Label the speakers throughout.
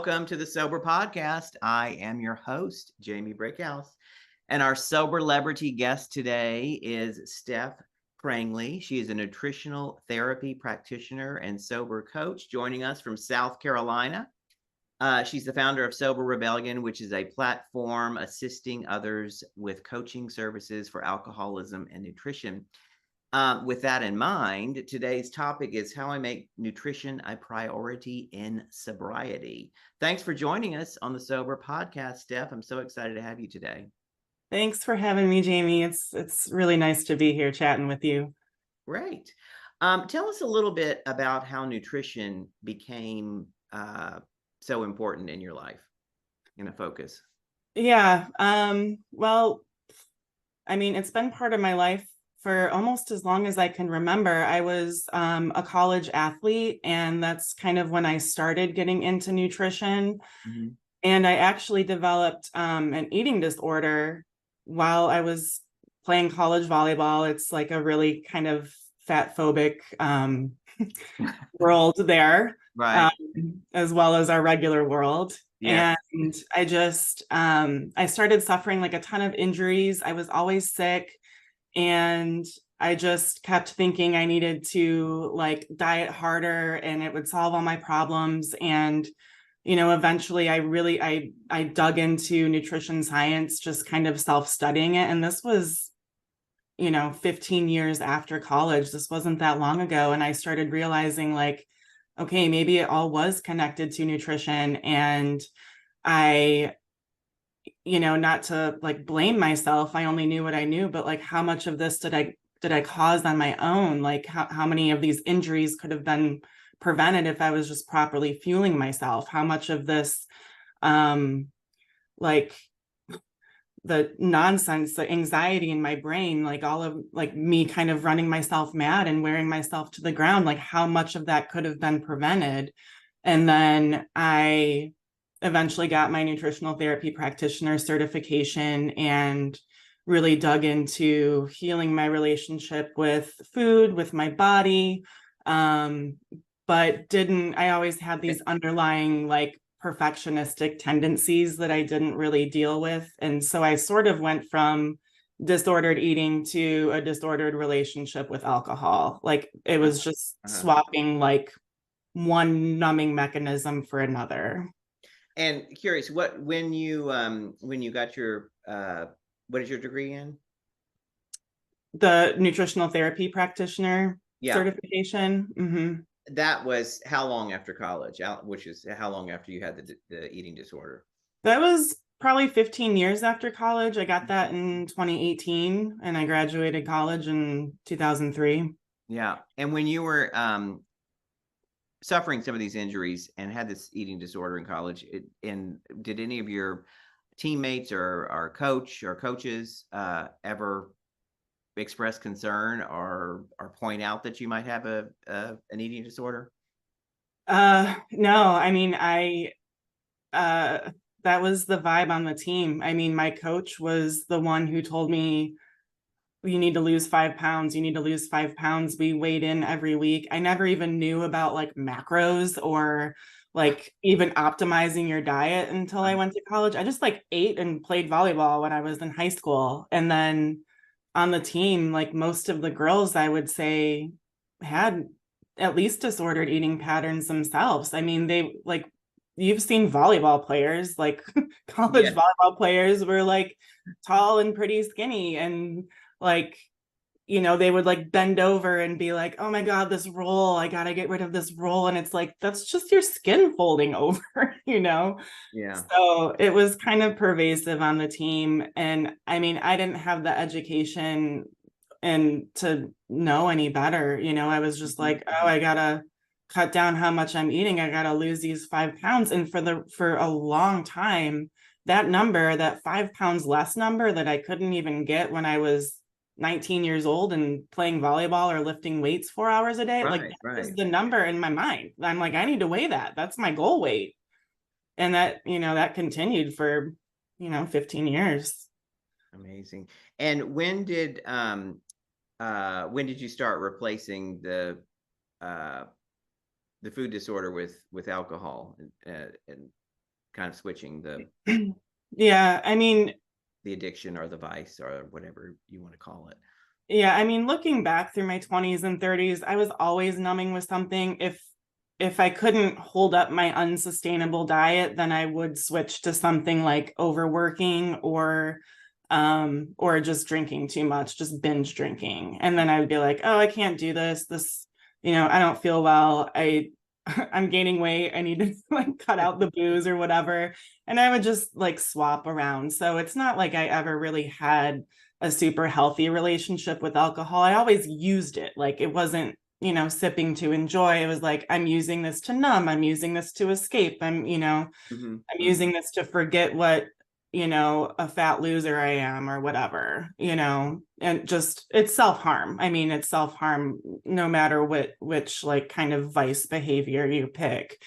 Speaker 1: welcome to the Sober Podcast. I am your host, Jamie Brickhouse, and our sober celebrity guest today is Steph Prangley. She is a nutritional therapy practitioner and sober coach, joining us from South Carolina. She's the founder of Sober Rebellion, which is a platform assisting others with coaching services for alcoholism and nutrition. With that in mind, today's topic is how I make nutrition a priority in sobriety. Thanks for joining us on the Sober Podcast, Steph. I'm so excited to have you today.
Speaker 2: Thanks for having me, Jamie. It's really nice to be here chatting with you.
Speaker 1: Great. Tell us a little bit about how nutrition became so important in your life, in a focus.
Speaker 2: Yeah. Well, I mean, it's been part of my life for almost as long as I can remember. I was a college athlete, and that's kind of when I started getting into nutrition.
Speaker 1: Mm-hmm.
Speaker 2: And I actually developed an eating disorder while I was playing college volleyball. It's like a really kind of fat phobic world there,
Speaker 1: Right.
Speaker 2: as well as our regular world.
Speaker 1: Yes.
Speaker 2: And I started suffering like a ton of injuries. I was always sick, and I just kept thinking I needed to like diet harder and it would solve all my problems. And eventually I dug into nutrition science, just kind of self-studying it. And this was 15 years after college. This wasn't that long ago. And I started realizing like, okay, maybe it all was connected to nutrition. And I, not to like blame myself, I only knew what I knew, but like how much of this did I cause on my own? Like how many of these injuries could have been prevented if I was just properly fueling myself? How much of this, like the nonsense, the anxiety in my brain, like all of like me kind of running myself mad and wearing myself to the ground, like how much of that could have been prevented? And then I eventually got my nutritional therapy practitioner certification and really dug into healing my relationship with food, with my body. But I always had these underlying like perfectionistic tendencies that I didn't really deal with. And so I sort of went from disordered eating to a disordered relationship with alcohol. Like it was just swapping like one numbing mechanism for another.
Speaker 1: And curious, when you got your what is your degree in?
Speaker 2: The nutritional therapy practitioner
Speaker 1: Yeah.
Speaker 2: certification. Mm-hmm.
Speaker 1: That was how long after college? Which is how long after you had the eating disorder?
Speaker 2: That was probably 15 years after college. I got that in 2018 and I graduated college in 2003.
Speaker 1: Yeah. And when you were suffering some of these injuries and had this eating disorder in college, and did any of your teammates or coach or coaches ever express concern or point out that you might have an eating disorder?
Speaker 2: No, I mean, that was the vibe on the team. I mean, my coach was the one who told me, you need to lose 5 pounds. You need to lose 5 pounds. We weighed in every week. I never even knew about like macros or like even optimizing your diet until I went to college. I just like ate and played volleyball when I was in high school. And then on the team, like most of the girls, I would say, had at least disordered eating patterns themselves. I mean, you've seen volleyball players, like college volleyball players were like tall and pretty skinny, and like they would like bend over and be like, oh my God, this roll, I gotta get rid of this roll. And it's like, that's just your skin folding over.
Speaker 1: Yeah.
Speaker 2: So it was kind of pervasive on the team. And I mean, I didn't have the education and to know any better. I was just like, oh, I gotta cut down how much I'm eating. I gotta lose these 5 pounds. And for a long time, that 5 pounds less number that I couldn't even get when I was 19 years old and playing volleyball or lifting weights 4 hours a day, like that was the number in my mind. I'm like, I need to weigh that. That's my goal weight. And that continued for 15 years.
Speaker 1: Amazing. And when did you start replacing the food disorder with alcohol? And kind of switching
Speaker 2: Yeah, I mean,
Speaker 1: the addiction or the vice or whatever you want to call it.
Speaker 2: yeah, I mean, looking back through my 20s and 30s, I was always numbing with something. If I couldn't hold up my unsustainable diet, then I would switch to something like overworking or just drinking too much, just binge drinking. And then I would be like, oh, I can't do this. I don't feel well. I'm gaining weight. I need to like cut out the booze or whatever. And I would just like swap around. So it's not like I ever really had a super healthy relationship with alcohol. I always used it. Like it wasn't, sipping to enjoy. It was like, I'm using this to numb. I'm using this to escape.
Speaker 1: Mm-hmm.
Speaker 2: I'm
Speaker 1: Mm-hmm.
Speaker 2: using this to forget what, a fat loser I am or whatever, and just it's self-harm. I mean, it's self-harm no matter which like kind of vice behavior you pick.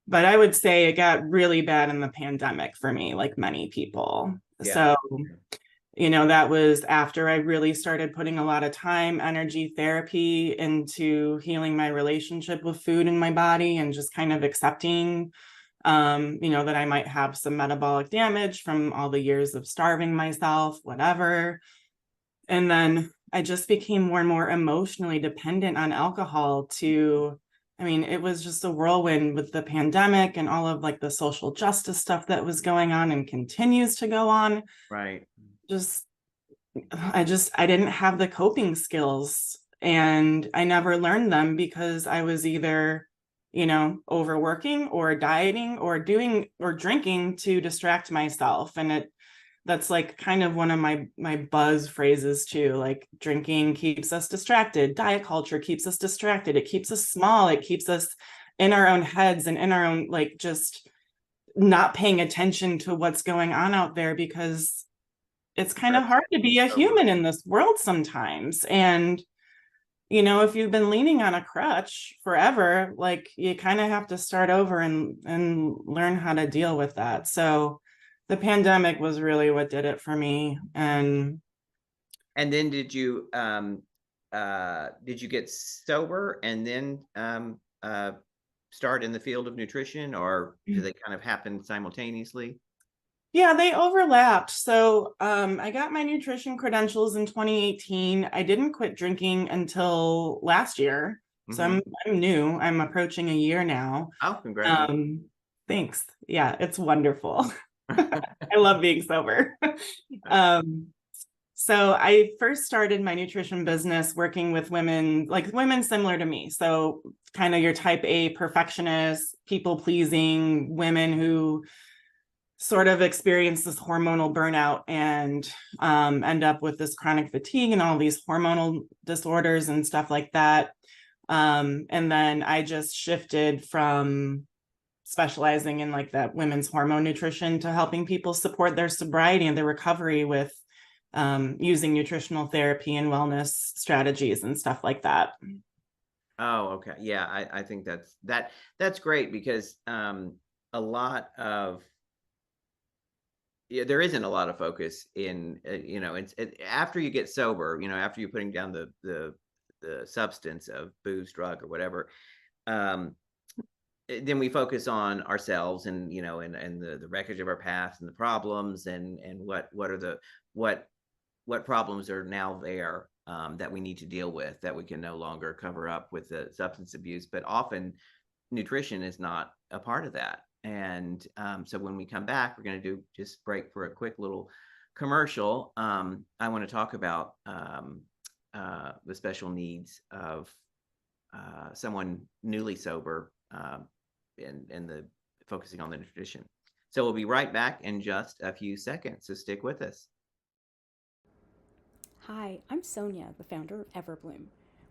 Speaker 2: But I would say it got really bad in the pandemic for me, like many people.
Speaker 1: Yeah.
Speaker 2: So that was after I really started putting a lot of time, energy, therapy into healing my relationship with food in my body and just kind of accepting, that I might have some metabolic damage from all the years of starving myself, whatever. And then I just became more and more emotionally dependent on alcohol it was just a whirlwind with the pandemic and all of like the social justice stuff that was going on and continues to go on.
Speaker 1: Right.
Speaker 2: Just I didn't have the coping skills and I never learned them because I was either, overworking or dieting or doing or drinking to distract myself. And that's like kind of one of my buzz phrases too. Like drinking keeps us distracted. Diet culture keeps us distracted. It keeps us small. It keeps us in our own heads and in our own, like, just not paying attention to what's going on out there because it's kind of hard to be a human in this world sometimes. And, if you've been leaning on a crutch forever, like you kind of have to start over and learn how to deal with that. So the pandemic was really what did it for me. And
Speaker 1: then did you get sober and then start in the field of nutrition, or do they kind of happen simultaneously?
Speaker 2: yeah, they overlapped. So I got my nutrition credentials in 2018. I didn't quit drinking until last year. So
Speaker 1: Mm-hmm.
Speaker 2: I'm new. I'm approaching a year now.
Speaker 1: Oh, congratulations.
Speaker 2: Thanks. Yeah, it's wonderful. I love being sober. um, so I first started my nutrition business working with women, like women similar to me. So kind of your type A perfectionists, people pleasing women who sort of experience this hormonal burnout and end up with this chronic fatigue and all these hormonal disorders and stuff like that. And then I just shifted from specializing in like that women's hormone nutrition to helping people support their sobriety and their recovery with using nutritional therapy and wellness strategies and stuff like that.
Speaker 1: Oh, okay. Yeah, I think that's great because a lot of there isn't a lot of focus in after you get sober, after you're putting down the substance of booze, drug, or whatever. Um, then we focus on ourselves and and the wreckage of our past and the problems and what problems are now there, that we need to deal with, that we can no longer cover up with the substance abuse. But often nutrition is not a part of that. And so when we come back, we're going to just break for a quick little commercial. I want to talk about the special needs of someone newly sober, and the focusing on the nutrition. So we'll be right back in just a few seconds. So stick with us.
Speaker 3: Hi, I'm Sonia, the founder of Everbloom.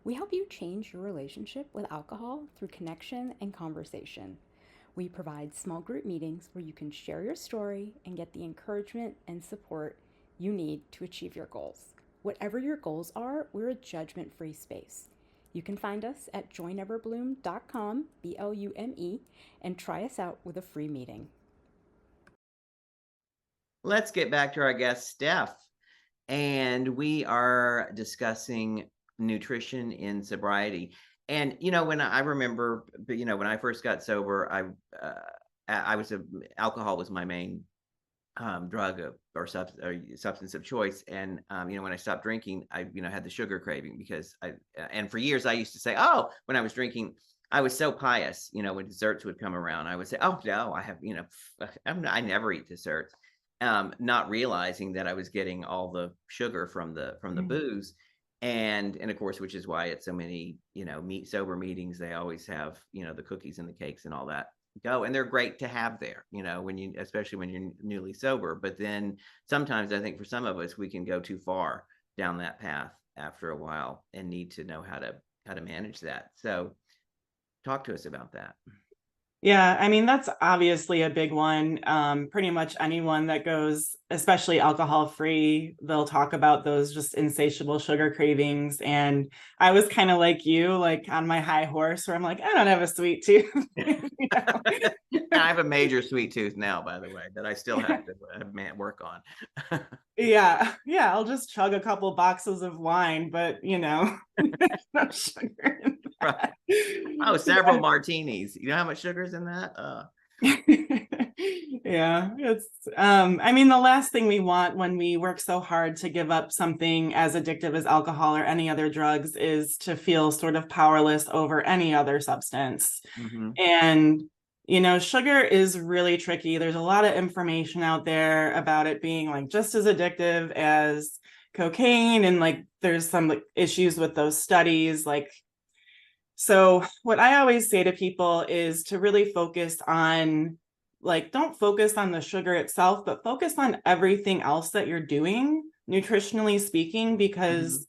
Speaker 3: We help you change your relationship with alcohol through connection and conversation. We provide small group meetings where you can share your story and get the encouragement and support you need to achieve your goals. Whatever your goals are, we're a judgment-free space. You can find us at joineverbloom.com, BLUME, and try us out with a free meeting.
Speaker 1: Let's get back to our guest, Steph. And we are discussing nutrition in sobriety. And when I remember, when I first got sober, I alcohol was my main drug or substance of choice. And, when I stopped drinking, I, had the sugar craving because and for years I used to say, oh, when I was drinking, I was so pious, when desserts would come around, I would say, oh no, I have, I never eat desserts. Not realizing that I was getting all the sugar from the booze. And of course, which is why at so many, sober meetings, they always have, the cookies and the cakes and all that go, and they're great to have there, especially when you're newly sober. But then sometimes I think for some of us, we can go too far down that path after a while and need to know how to manage that. So talk to us about that.
Speaker 2: Yeah, I mean, that's obviously a big one. Pretty much anyone that goes, especially alcohol free, they'll talk about those just insatiable sugar cravings. And I was kind of like you, like on my high horse, where I'm like, I don't have a sweet tooth.
Speaker 1: I have a major sweet tooth now, by the way, that I still have to work on.
Speaker 2: Yeah, I'll just chug a couple boxes of wine, but there's no sugar in that.
Speaker 1: Oh, several martinis. You know how much sugar's in that?
Speaker 2: Yeah, it's I mean, the last thing we want when we work so hard to give up something as addictive as alcohol or any other drugs is to feel sort of powerless over any other substance.
Speaker 1: Mm-hmm.
Speaker 2: And sugar is really tricky. There's a lot of information out there about it being like just as addictive as cocaine, and like there's some like issues with those studies. So what I always say to people is to really focus on, don't focus on the sugar itself, but focus on everything else that you're doing, nutritionally speaking, because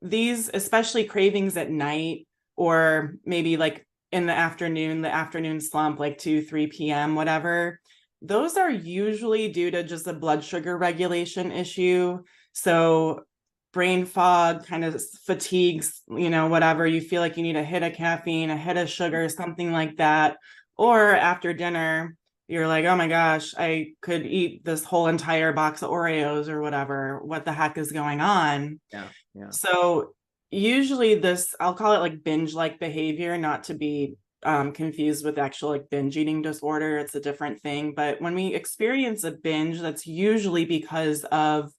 Speaker 2: these, especially cravings at night, or maybe like in the afternoon slump, like 2-3 p.m., whatever, those are usually due to just a blood sugar regulation issue. So brain fog, kind of fatigues, whatever, you feel like you need a hit of caffeine, a hit of sugar, something like that. Or after dinner, you're like, oh my gosh, I could eat this whole entire box of Oreos or whatever. What the heck is going on?
Speaker 1: Yeah.
Speaker 2: So usually this, I'll call it like binge-like behavior, not to be confused with actual like binge eating disorder. It's a different thing. But when we experience a binge, that's usually because of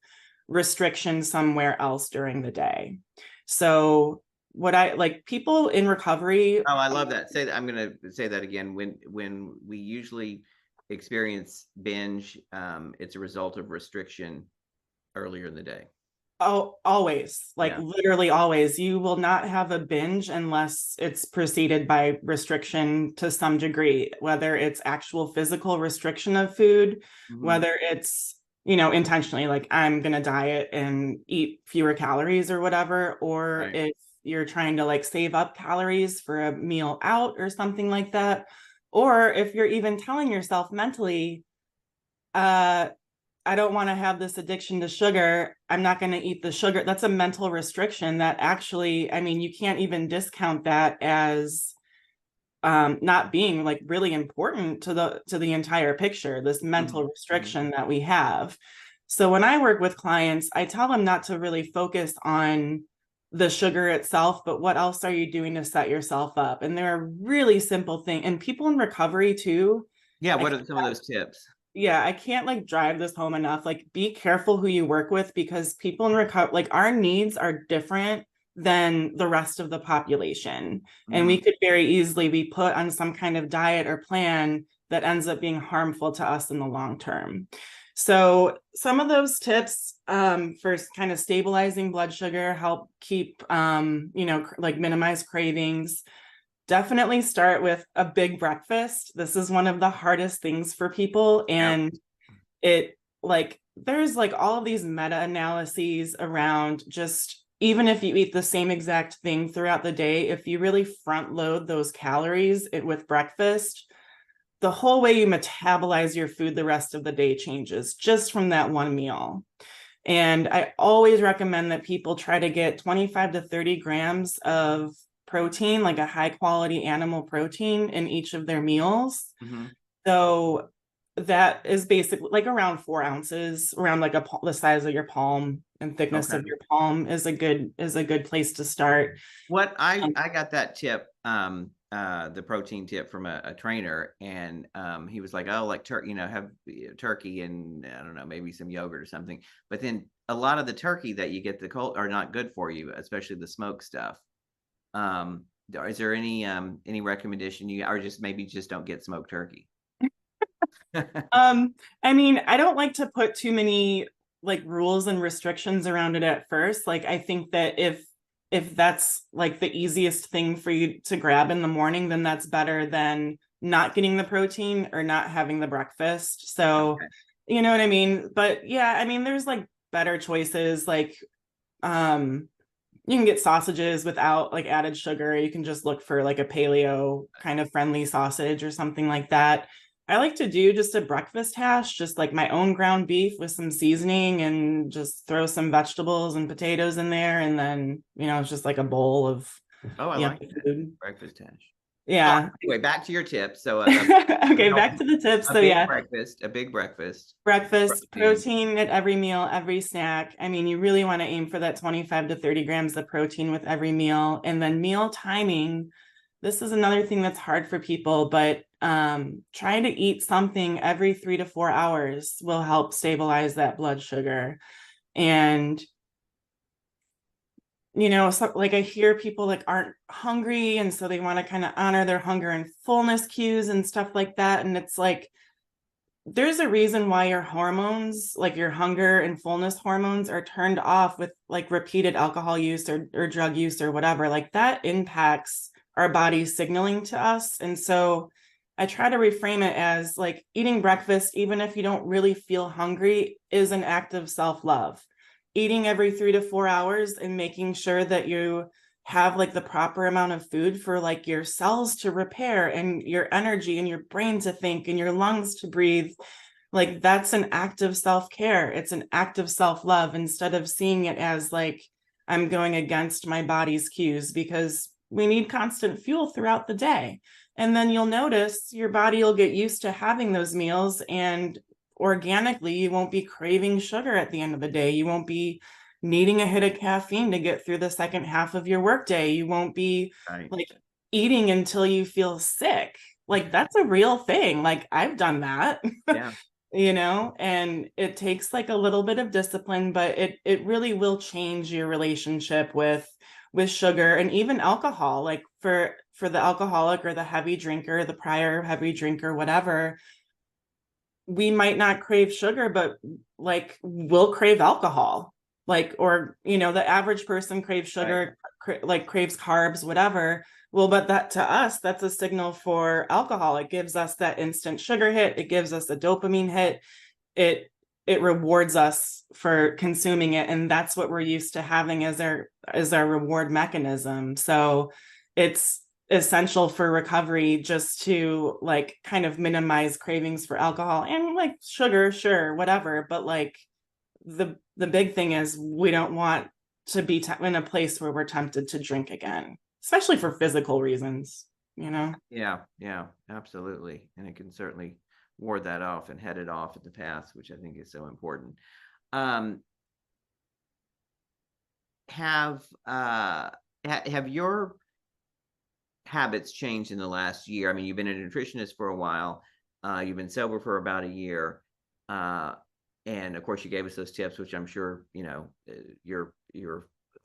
Speaker 2: restriction somewhere else during the day. So what I like, people in recovery.
Speaker 1: Oh, I love that. I'm going to say that again. When we usually experience binge, it's a result of restriction earlier in the day.
Speaker 2: Oh, always, literally always. You will not have a binge unless it's preceded by restriction to some degree, whether it's actual physical restriction of food, whether it's, intentionally, like I'm going to diet and eat fewer calories or whatever, or if you're trying to like save up calories for a meal out or something like that. Or if you're even telling yourself mentally, I don't want to have this addiction to sugar, I'm not going to eat the sugar. That's a mental restriction that actually, I mean, you can't even discount that as not being like really important to the entire picture, this mental restriction that we have. So when I work with clients, I tell them not to really focus on the sugar itself, but what else are you doing to set yourself up? And there are really simple things, and people in recovery too.
Speaker 1: Yeah. What are some of those tips?
Speaker 2: Yeah, I can't like drive this home enough. Like, be careful who you work with, because people in recovery, like our needs are different than the rest of the population. And we could very easily be put on some kind of diet or plan that ends up being harmful to us in the long term. So some of those tips for kind of stabilizing blood sugar, help keep, like minimize cravings. Definitely start with a big breakfast. This is one of the hardest things for people. And it like, there's like all of these meta-analyses around just, even if you eat the same exact thing throughout the day, if you really front load those calories with breakfast, the whole way you metabolize your food the rest of the day changes just from that one meal. And I always recommend that people try to get 25 to 30 grams of protein, like a high quality animal protein, in each of their meals. So that is basically like around 4 ounces, around like the size of your palm and thickness of your palm is a good place to start.
Speaker 1: What I got that tip. the protein tip from a trainer, and he was like, oh, like turkey, have turkey and I don't know, maybe some yogurt or something. But then a lot of the turkey that you get the cold are not good for you, especially the smoked stuff. Is there any recommendation or just maybe just don't get smoked turkey?
Speaker 2: I mean, I don't like to put too many like rules and restrictions around it at first. Like, I think that if that's like the easiest thing for you to grab in the morning, then that's better than not getting the protein or not having the breakfast. So,
Speaker 1: Okay.
Speaker 2: you know what I mean? But yeah, I mean, there's like better choices. Like, you can get sausages without like added sugar. You can just look for like a paleo kind of friendly sausage or something like that. I like to do just a breakfast hash, just like my own ground beef with some seasoning and just throw some vegetables and potatoes in there. And then, it's just like a bowl of
Speaker 1: I like that
Speaker 2: food.
Speaker 1: breakfast hash.
Speaker 2: Yeah.
Speaker 1: Anyway, back to your tip. So
Speaker 2: Okay, back to the tips. So yeah,
Speaker 1: a big breakfast.
Speaker 2: breakfast, protein at every meal, every snack. I mean, you really want to aim for that 25 to 30 grams of protein with every meal. And then meal timing. This is another thing that's hard for people, but trying to eat something every 3 to 4 hours will help stabilize that blood sugar. And so like I hear people like aren't hungry, and so they want to kind of honor their hunger and fullness cues and stuff like that. And it's like, there's a reason why your hormones, like your hunger and fullness hormones, are turned off with like repeated alcohol use or drug use or whatever. Like that impacts our body's signaling to us. And so I try to reframe it as like eating breakfast, even if you don't really feel hungry, is an act of self-love. Eating every 3 to 4 hours and making sure that you have like the proper amount of food for like your cells to repair and your energy and your brain to think and your lungs to breathe. Like that's an act of self-care. It's an act of self-love, instead of seeing it as like I'm going against my body's cues, because we need constant fuel throughout the day. And then you'll notice your body will get used to having those meals, and organically you won't be craving sugar at the end of the day. You won't be needing a hit of caffeine to get through the second half of your workday. You won't be like eating until you feel sick. Like that's a real thing. Like I've done that.
Speaker 1: Yeah.
Speaker 2: And it takes like a little bit of discipline, but it really will change your relationship with sugar and even alcohol. Like for the alcoholic or the heavy drinker, the prior heavy drinker, whatever, we might not crave sugar, but like we'll crave alcohol. Like, or the average person craves sugar, like craves carbs, whatever. Well, but that to us, that's a signal for alcohol. It gives us that instant sugar hit. It gives us a dopamine hit. It rewards us for consuming it, and that's what we're used to having as our reward mechanism. So it's essential for recovery just to like kind of minimize cravings for alcohol and like sugar, sure, whatever. But like the big thing is we don't want to be in a place where we're tempted to drink again, especially for physical reasons,
Speaker 1: Yeah, absolutely. And it can certainly ward that off and head it off at the path, which I think is so important. Have your habits changed in the last year? I mean, you've been a nutritionist for a while. You've been sober for about a year. And of course you gave us those tips, which I'm sure, you're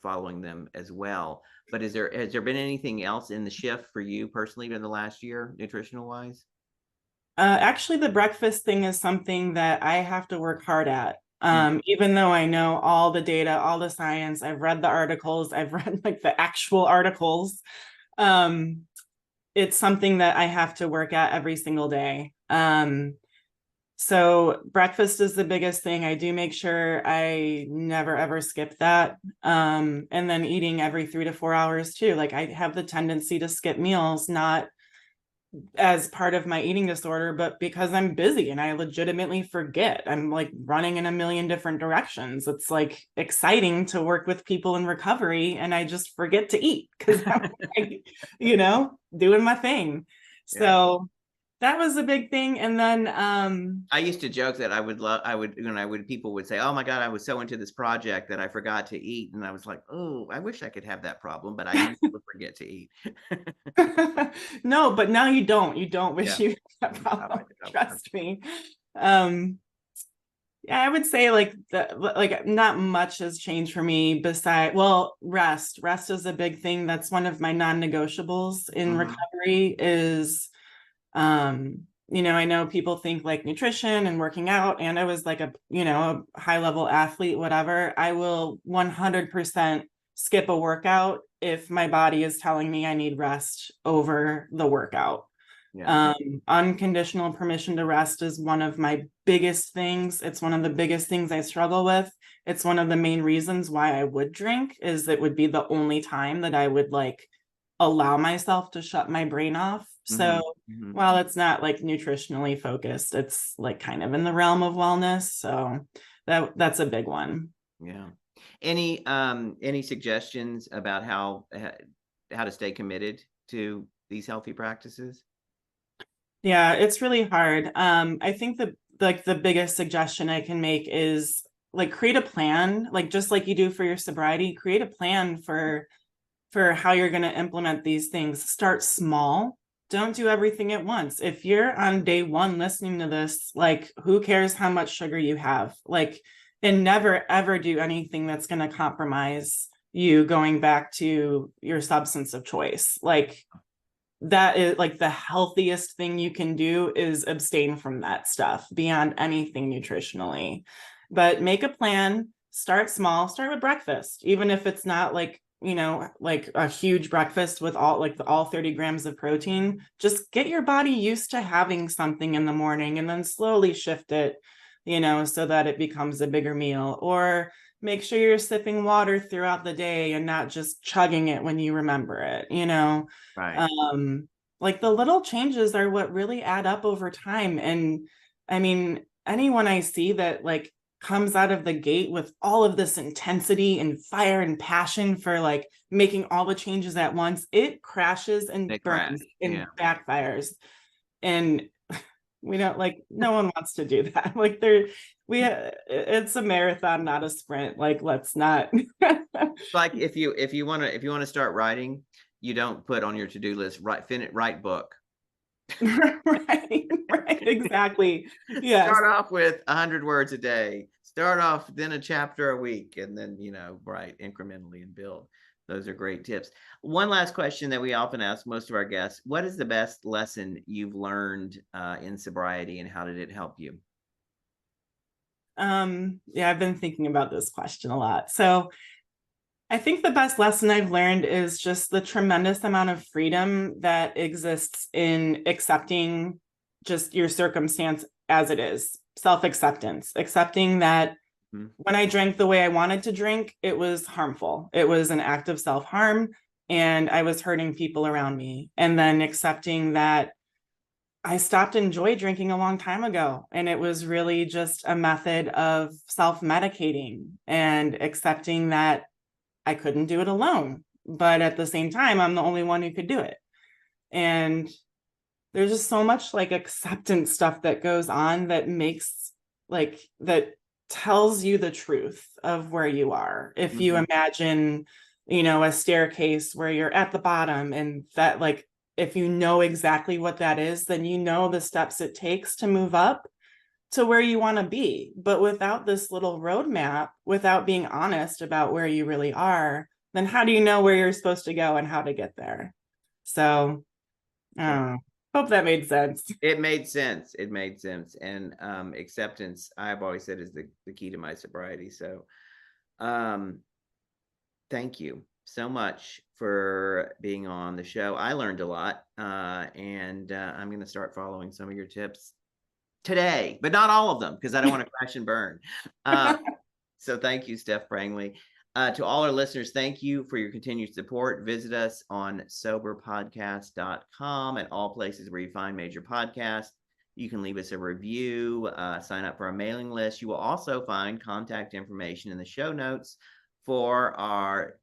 Speaker 1: following them as well. But has there been anything else in the shift for you personally in the last year, nutritional wise?
Speaker 2: Actually, the breakfast thing is something that I have to work hard at. Even though I know all the data, all the science, I've read the articles, I've read like the actual articles. It's something that I have to work at every single day. So breakfast is the biggest thing. I do make sure I never ever skip that. And then eating every 3 to 4 hours too. Like I have the tendency to skip meals, not as part of my eating disorder, but because I'm busy and I legitimately forget. I'm like running in a million different directions. It's like exciting to work with people in recovery, and I just forget to eat because I'm like, doing my thing. Yeah. So that was a big thing. And then
Speaker 1: I used to joke that people would say, oh my God, I was so into this project that I forgot to eat. And I was like, oh, I wish I could have that problem, but I used to forget to eat.
Speaker 2: No, but now you don't. You don't wish
Speaker 1: Yeah.
Speaker 2: you had that problem.
Speaker 1: I-
Speaker 2: Trust me. Yeah, I would say like not much has changed for me beside, well, rest. Rest is a big thing. That's one of my non-negotiables in
Speaker 1: Mhm.
Speaker 2: recovery is I know people think like nutrition and working out, and I was like a high level athlete, whatever. I will 100% skip a workout if my body is telling me I need rest over the workout.
Speaker 1: Yeah.
Speaker 2: Unconditional permission to rest is one of my biggest things. It's one of the biggest things I struggle with. It's one of the main reasons why I would drink, is it would be the only time that I would like allow myself to shut my brain off. So
Speaker 1: Mhm.
Speaker 2: while it's not like nutritionally focused, it's like kind of in the realm of wellness. So that's a big one.
Speaker 1: Yeah. Any suggestions about how to stay committed to these healthy practices?
Speaker 2: Yeah, it's really hard. I think the biggest suggestion I can make is like create a plan, like just like you do for your sobriety, create a plan for how you're going to implement these things. Start small. Don't do everything at once. If you're on day one listening to this, like who cares how much sugar you have? Like, and never ever do anything that's going to compromise you going back to your substance of choice. Like that is like the healthiest thing you can do is abstain from that stuff beyond anything nutritionally. But make a plan, start small, start with breakfast, even if it's not like like a huge breakfast with all 30 grams of protein. Just get your body used to having something in the morning and then slowly shift it, so that it becomes a bigger meal. Or make sure you're sipping water throughout the day and not just chugging it when you remember it.
Speaker 1: Right.
Speaker 2: Like the little changes are what really add up over time. And I mean, anyone I see that like comes out of the gate with all of this intensity and fire and passion for like making all the changes at once, it crashes and
Speaker 1: They crash.
Speaker 2: burns and
Speaker 1: Yeah.
Speaker 2: backfires. And we don't, like, no one wants to do that. Like it's a marathon, not a sprint. Like, let's not.
Speaker 1: Like if you want to start writing, you don't put on your to-do list write book.
Speaker 2: Right, exactly. Yes.
Speaker 1: Start off with 100 words a day. Start off then a chapter a week, and then write incrementally and build. Those are great tips. One last question that we often ask most of our guests: what is the best lesson you've learned in sobriety, and how did it help you?
Speaker 2: Yeah, I've been thinking about this question a lot. So I think the best lesson I've learned is just the tremendous amount of freedom that exists in accepting just your circumstance as it is. Self-acceptance, accepting that when I drank the way I wanted to drink, it was harmful. It was an act of self-harm, and I was hurting people around me. And then accepting that I stopped enjoy drinking a long time ago, and it was really just a method of self-medicating, and accepting that I couldn't do it alone, but at the same time, I'm the only one who could do it. And there's just so much like acceptance stuff that goes on that makes that tells you the truth of where you are. If you imagine, a staircase where you're at the bottom, and that like, if you know exactly what that is, then you know the steps it takes to move up to where you want to be. But without this little roadmap, without being honest about where you really are, then how do you know where you're supposed to go and how to get there? So hope that made sense.
Speaker 1: It made sense. It made sense. And acceptance, I've always said, is the key to my sobriety. So thank you so much for being on the show. I learned a lot, and I'm going to start following some of your tips today, but not all of them, because I don't want to crash and burn. So thank you, Steph Prangley. To all our listeners, thank you for your continued support. Visit us on soberpodcast.com and all places where you find major podcasts. You can leave us a review, sign up for our mailing list. You will also find contact information in the show notes for our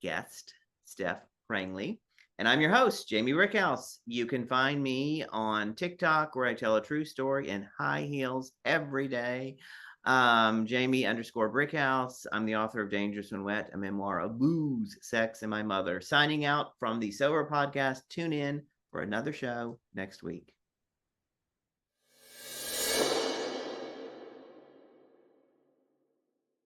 Speaker 1: guest, Steph Prangley. And I'm your host, Jamie Rickhouse. You can find me on TikTok, where I tell a true story in high heels every day. Jamie_Brickhouse. I'm the author of Dangerous When Wet, a memoir of booze, sex, and my mother. Signing out from the Sober Podcast. Tune in for another show next week.